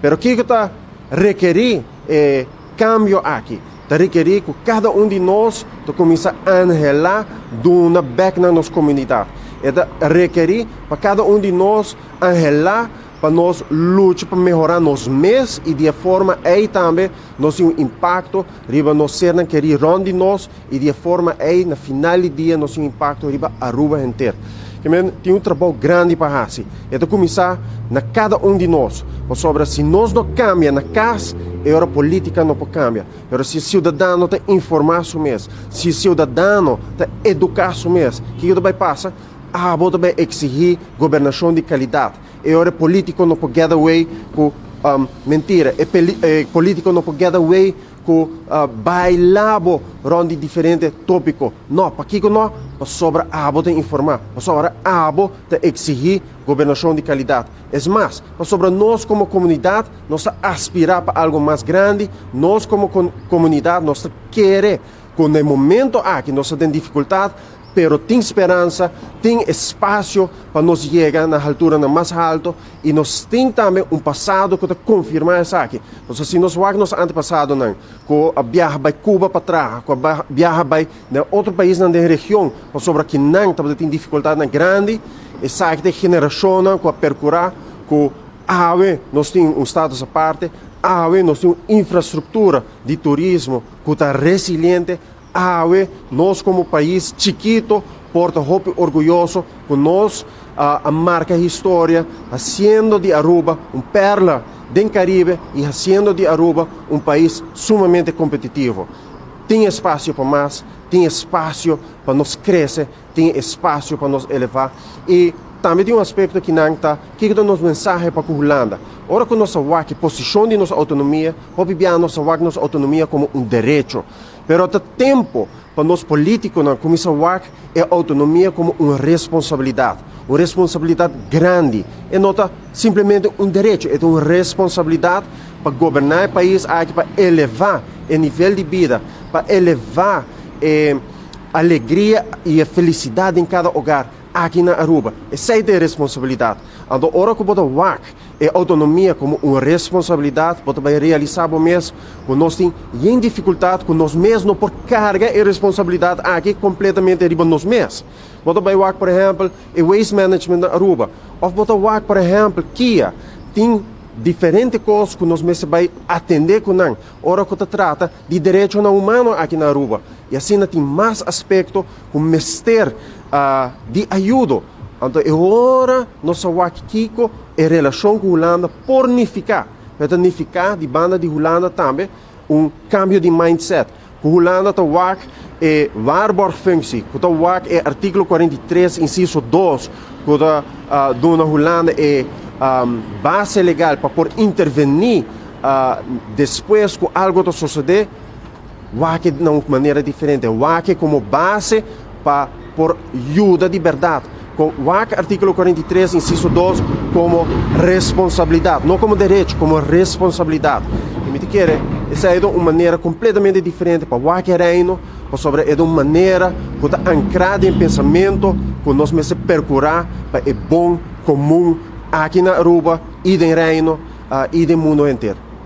Pero que está requerir cambio aqui? Está requerir que cada de nós comece a anhelar de uma back na nossa comunidade. Está requerir para cada de nós anhelar para nós lutar para melhorar nos mês e de forma aí também nós um impacto riba nós ser na querer de nós e de forma aí na final do dia nós um impacto riba Aruba inteira. Tem um trabalho grande para fazer. É de começar na cada de nós. Sobre se nós não cambia na casa, a política não pode cambiar. Mas se o cidadão está informado sobre isso, se o cidadão está educado sobre isso, o que vai passar? Vou também exigir governação de qualidade. A político não pode get away com mentira. A político não pode get away com bailabo ronde diferente tópico. Não, para que não? Para sobre de informar. Para sobre de exigir governação de qualidade. É mais, para sobre nós como comunidade, nós aspirar para algo mais grande. Nós como comunidade, nós queremos, com o momento aqui, nós temos dificuldade, pero tem esperança, tem espaço para nós chegar na altura mais alta e nós temos também passado que confirma isso aqui. Então, se nós vamos nos antepassados, com a viagem para Cuba para trás, com a viagem para outro país na região, sobre que não tem dificuldade grande, e sabe que geração com a percurar, com nós temos status à parte, nós temos infraestrutura de turismo que está resiliente. Nós como país chiquito, porta orgulhoso, com nós a marca história, fazendo de Aruba perla do Caribe e fazendo de Aruba país sumamente competitivo. Tem espaço para mais, tem espaço para nós crescer, tem espaço para nós elevar e também tem aspecto que não está, que é o nosso mensagem para a Holanda. Ora que nossa posição de nossa autonomia, pode ver nossa autonomia como direito. Pero há tempo para nós políticos começar a ver a autonomia como uma responsabilidade grande. E não é simplesmente direito, é uma responsabilidade para governar o país, para elevar o nível de vida, para elevar a alegria e a felicidade em cada hogar. Aqui na Aruba, essa é a responsabilidade. Então, ora que você vê a autonomia como uma responsabilidade, você vai realizar o mesmo, quando nós temos dificuldade, com nós mesmos não por carga a responsabilidade aqui completamente arriba nós mesmos. Você vai ver, por exemplo, o waste management na Aruba. Ou você vai ver, por exemplo, que tem diferentes coisas que nós mesmos vai atender com não. Ora que se trata de direito humano aqui na Aruba. E assim tem mais aspectos com mestre de ajuda. Então, é hora nós Kiko em relação com a Holanda pornificar. Pornificar de banda de Holanda também cambio de mindset. A Holanda é waarborgfunctie. É artigo 43, inciso 2, que na Holanda é base legal para por intervenir depois que algo suceder. De uma maneira diferente. Como base para por ajuda de verdade. Com o artigo 43, inciso 2, como responsabilidade. Não como direito, como responsabilidade. E me quer, essa é uma maneira completamente diferente para o reino, sobre é uma maneira que está ancrada em pensamento, que nós mesmos percurar para o bom comum aqui na Aruba, e no reino, e no mundo inteiro.